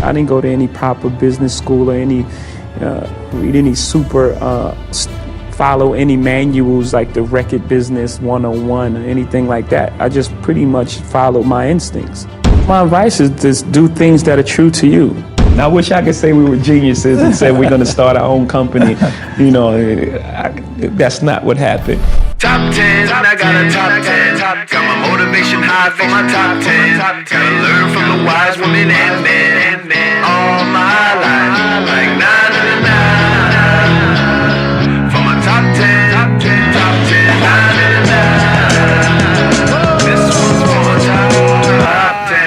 I didn't go to any proper business school or any read any super follow any manuals like the Record Business 101 or anything like that. I just pretty much followed my instincts. My advice is just do things that are true to you. And I wish I could say we were geniuses and said we're going to start our own company. You know, that's not what happened. Top 10, I got a top 10. Got my motivation high for my top 10. Gotta learn from the wise women and men. All my life, like 9 and 9. For my top 10, top 10, 9 and 9. This one's for my top 10.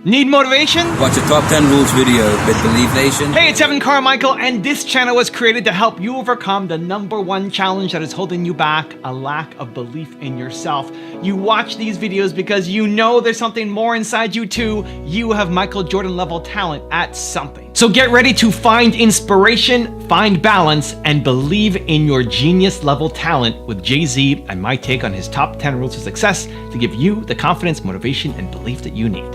Need motivation? Watch a Top 10 Rules video with Believe Nation. Hey, it's Carmichael, and this channel was created to help you overcome the #1 challenge that is holding you back, a lack of belief in yourself. You watch these videos because you know there's something more inside you too. You have Michael Jordan level talent at something. So get ready to find inspiration, find balance, and believe in your genius level talent with Jay-Z and my take on his top 10 rules of success to give you the confidence, motivation, and belief that you need.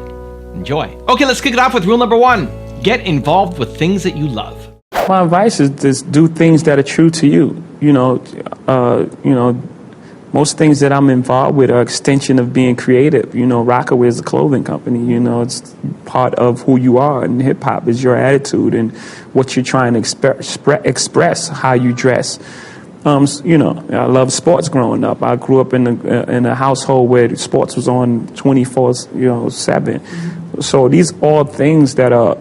Enjoy. Okay, let's kick it off with rule number 1. Get involved with things that you love. My advice is just do things that are true to you. Most things that I'm involved with are extension of being creative. Rockaway is a clothing company. It's part of who you are, and hip hop is your attitude and what you're trying to express, how you dress. I love sports growing up. I grew up in a household where sports was on 24/7. So these are things that are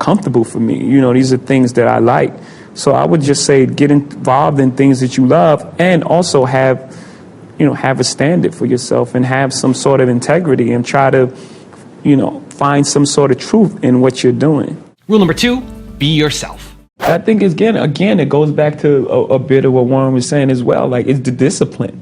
comfortable for me. These are things that I like. So I would just say get involved in things that you love, and also have a standard for yourself and have some sort of integrity and try to, find some sort of truth in what you're doing. Rule number 2, be yourself. I think again, it goes back to a bit of what Warren was saying as well. Like, it's the discipline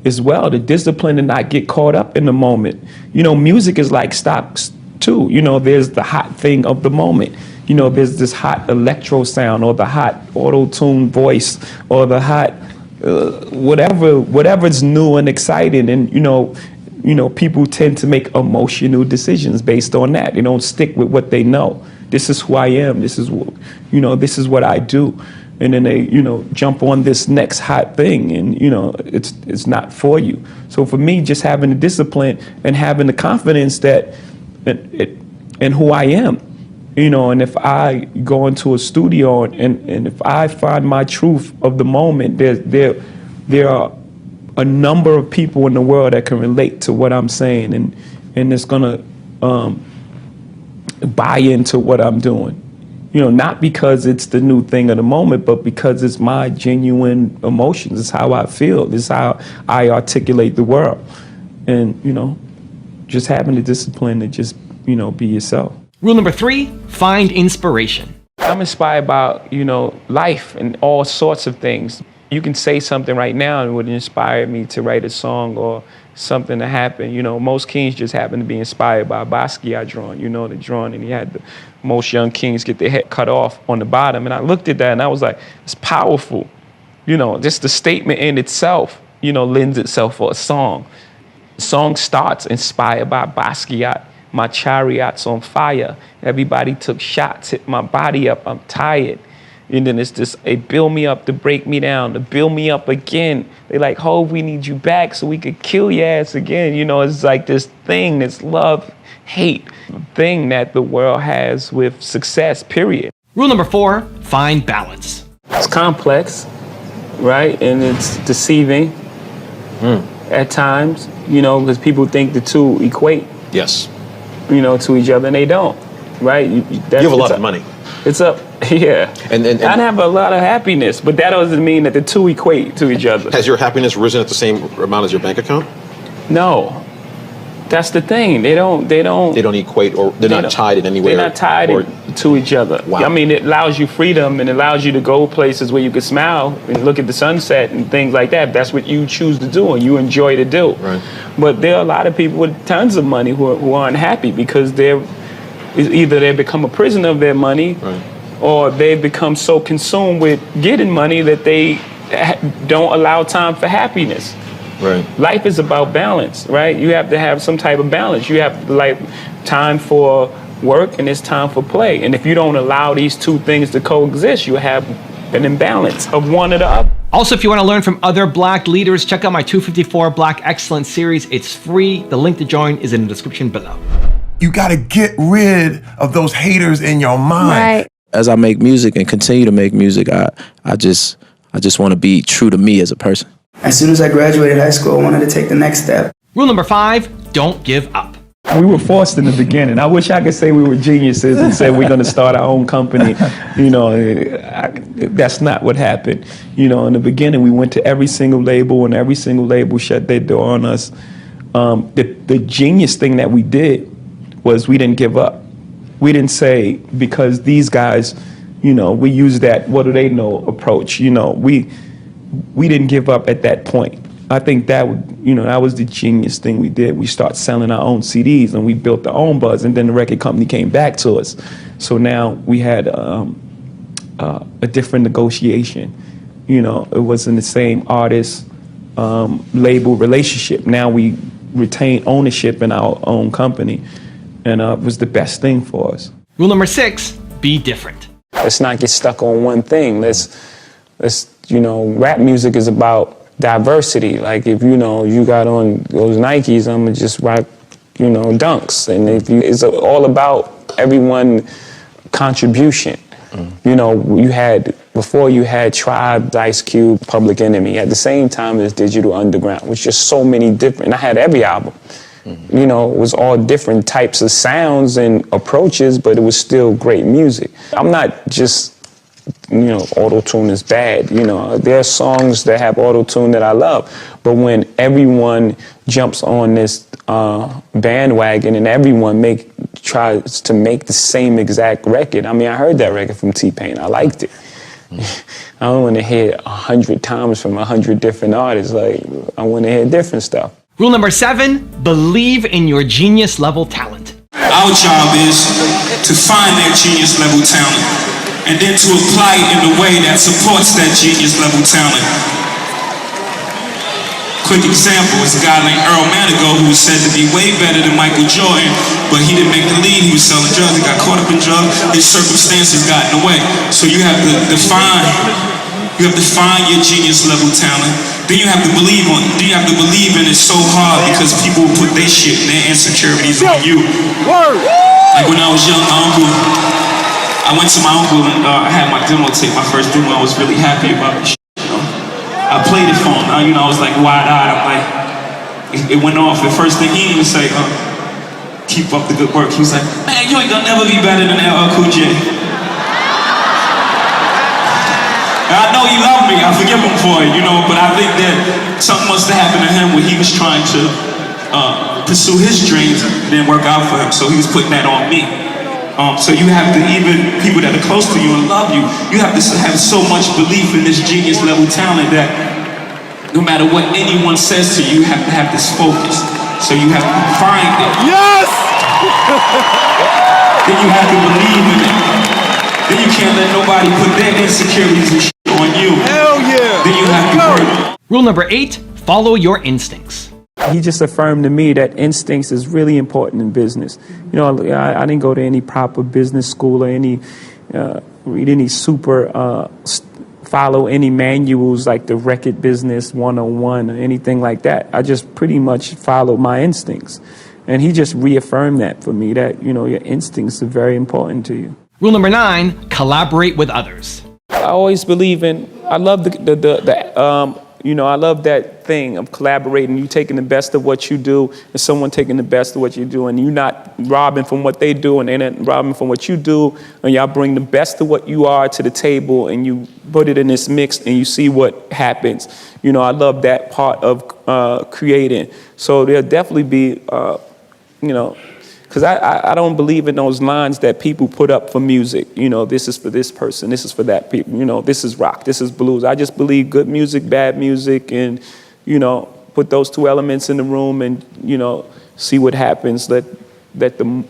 as well, the discipline to not get caught up in the moment. Music is like stocks too. There's the hot thing of the moment. There's this hot electro sound, or the hot auto-tune voice, or the hot whatever's new and exciting. And people tend to make emotional decisions based on that. They don't stick with what they know. This is who I am. This is what I do. And then they, jump on this next hot thing, and it's not for you. So for me, just having the discipline and having the confidence that in who I am, and if I go into a studio and if I find my truth of the moment, there are a number of people in the world that can relate to what I'm saying, and it's gonna buy into what I'm doing. Not because it's the new thing of the moment, but because it's my genuine emotions. It's how I feel. It's how I articulate the world. And, just having the discipline to just, be yourself. Rule number 3, find inspiration. I'm inspired by, life and all sorts of things. You can say something right now and it would inspire me to write a song or something to happen. Most kings just happen to be inspired by Basquiat drawing, the drawing, and he had the most young kings get their head cut off on the bottom. And I looked at that and I was like, it's powerful. Just the statement in itself, lends itself for a song. The song starts inspired by Basquiat. My chariot's on fire. Everybody took shots, hit my body up. I'm tired. And then it's this, they build me up to break me down, to build me up again. They like, Hov, we need you back so we could kill your ass again. It's like this thing, this love, hate thing that the world has with success, period. Rule number 4, find balance. It's complex, right? And it's deceiving at times, because people think the two equate. Yes. To each other, and they don't, right? You have a lot of money. It's up, yeah. And I have a lot of happiness, but that doesn't mean that the two equate to each other. Has your happiness risen at the same amount as your bank account? No. That's the thing. They don't equate, or they're not tied in any way. They're not tied to each other. Wow. I mean, it allows you freedom and it allows you to go places where you can smile and look at the sunset and things like that. That's what you choose to do and you enjoy to do. Right. But there are a lot of people with tons of money who are unhappy because either they become a prisoner of their money, right, or they become so consumed with getting money that they don't allow time for happiness. Right. Life is about balance, right? You have to have some type of balance. You have like time for work and it's time for play. And if you don't allow these two things to coexist, you have an imbalance of one or the other. Also, if you want to learn from other Black leaders, check out my 254 Black Excellence series. It's free. The link to join is in the description below. You gotta get rid of those haters in your mind. Right. As I make music and continue to make music, I just want to be true to me as a person. As soon as I graduated high school, I wanted to take the next step. Rule number 5, don't give up. We were forced in the beginning. I wish I could say we were geniuses and say we're going to start our own company. You know, that's not what happened. You know, in the beginning, we went to every single label and every single label shut their door on us. The genius thing that we did was we didn't give up. We didn't say, because these guys, you know, we use that what do they know approach. You know, we didn't give up at that point. I think that that was the genius thing we did. We started selling our own CDs and we built our own buzz, and then the record company came back to us. So now we had a different negotiation. You know, it wasn't the same artist label relationship. Now we retain ownership in our own company, and it was the best thing for us. Rule number 6, be different. Let's not get stuck on one thing. Let's rap music is about diversity. Like if you got on those Nikes, I'm gonna just rock, Dunks. And it's all about everyone contribution. You know, before you had Tribe, Ice Cube, Public Enemy. At the same time as Digital Underground, which just so many different. And I had every album. You know, it was all different types of sounds and approaches, but it was still great music. I'm not just auto-tune is bad. There are songs that have auto-tune that I love, but when everyone jumps on this bandwagon and everyone tries to make the same exact record. I mean, I heard that record from T-Pain. I liked it. I don't want to hear it 100 times from 100 different artists. Like, I want to hear different stuff. Rule number 7, believe in your genius level talent. Our job is to find that genius level talent and then to apply it in a way that supports that genius level talent. Quick example is a guy named Earl Manigault who was said to be way better than Michael Jordan, but he didn't make the league. He was selling drugs, he got caught up in drugs, his circumstances got in the way. So you have to define your genius level talent. Then you have to believe on it. Then you have to believe in it so hard because people put their shit and their insecurities on you. Like when I was young, I went to my uncle and I had my demo tape, my first demo. I was really happy about the shit, I played it for him. I was like wide-eyed. I'm like, it went off. The first thing he didn't say, keep up the good work. He was like, man, you ain't gonna never be better than LL Cool J. I know he loved me, I forgive him for it, but I think that something must have happened to him when he was trying to pursue his dreams and it didn't work out for him, so he was putting that on me. So you have to, even people that are close to you and love you, you have to have so much belief in this genius level talent that no matter what anyone says to you, you have to have this focus. So you have to find it. Yes! Then you have to believe in it. Then you can't let nobody put their insecurities and shit on you. Hell yeah! Then you have to work. Rule number 8, follow your instincts. He just affirmed to me that instincts is really important in business. I didn't go to any proper business school or read any follow any manuals like the Record Business 101 or anything like that. I just pretty much followed my instincts. And he just reaffirmed that for me, that, your instincts are very important to you. Rule number 9, collaborate with others. I always believe I love I love that thing of collaborating. You taking the best of what you do and someone taking the best of what you do, and you not robbing from what they do and they're not robbing from what you do, and y'all bring the best of what you are to the table and you put it in this mix and you see what happens. I love that part of creating. So there'll definitely be, because I don't believe in those lines that people put up for music. This is for this person, this is for that people. This is rock, this is blues. I just believe good music, bad music, and, put those two elements in the room and, see what happens. Let the,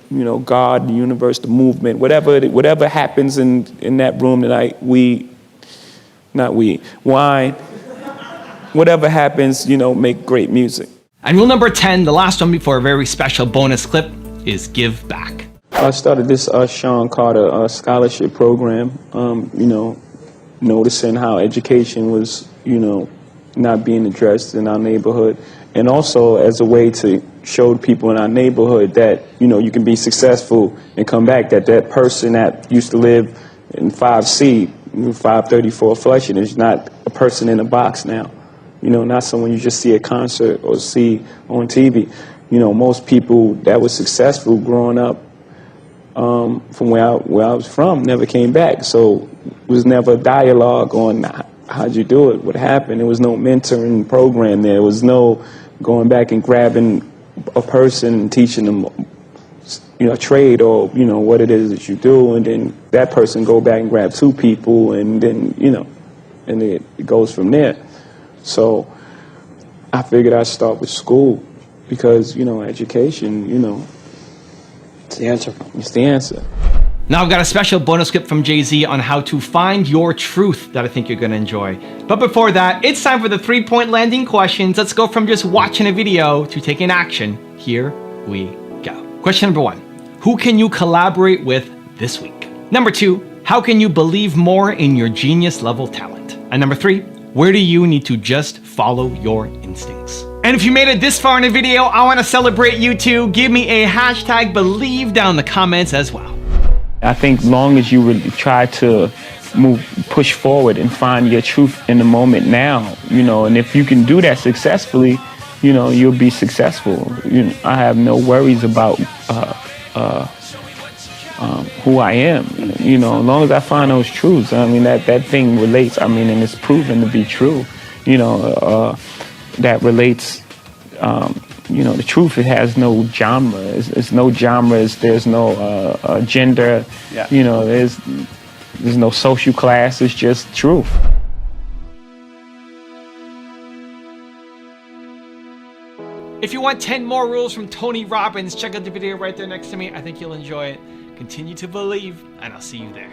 God, the universe, the movement, whatever happens in that room tonight, wine whatever happens, make great music. And rule number 10, the last one before a very special bonus clip, is give back. I started this Shawn Carter scholarship program, noticing how education was, not being addressed in our neighborhood. And also as a way to show people in our neighborhood that, you can be successful and come back, that person that used to live in 5C, 534 Flushing is not a person in a box now. Not someone you just see at concert or see on TV. Most people that were successful growing up from where I was from never came back. So it was never a dialogue on how'd you do it, what happened. There was no mentoring program there. There was no going back and grabbing a person and teaching them, a trade or, what it is that you do. And then that person go back and grab 2 people and then, and it goes from there. So I figured I'd start with school because, education, it's the answer. It's the answer. Now I've got a special bonus clip from Jay-Z on how to find your truth that I think you're gonna enjoy. But before that, it's time for the 3-point landing questions. Let's go from just watching a video to taking action. Here we go. Question number 1, who can you collaborate with this week? Number 2, how can you believe more in your genius level talent? And number 3, where do you need to just follow your instincts? And if you made it this far in the video, I wanna celebrate you too. Give me a hashtag believe down in the comments as well. I think long as you really try to push forward and find your truth in the moment now, and if you can do that successfully, you'll be successful. I have no worries about who I am, as long as I find those truths. That thing relates, and it's proven to be true, that relates, the truth. It has no genre. It's no genres. There's no gender. Yeah. There's no social class. It's just truth. If you want 10 more rules from Tony Robbins, check out the video right there next to me. I think you'll enjoy it. Continue to believe, and I'll see you there.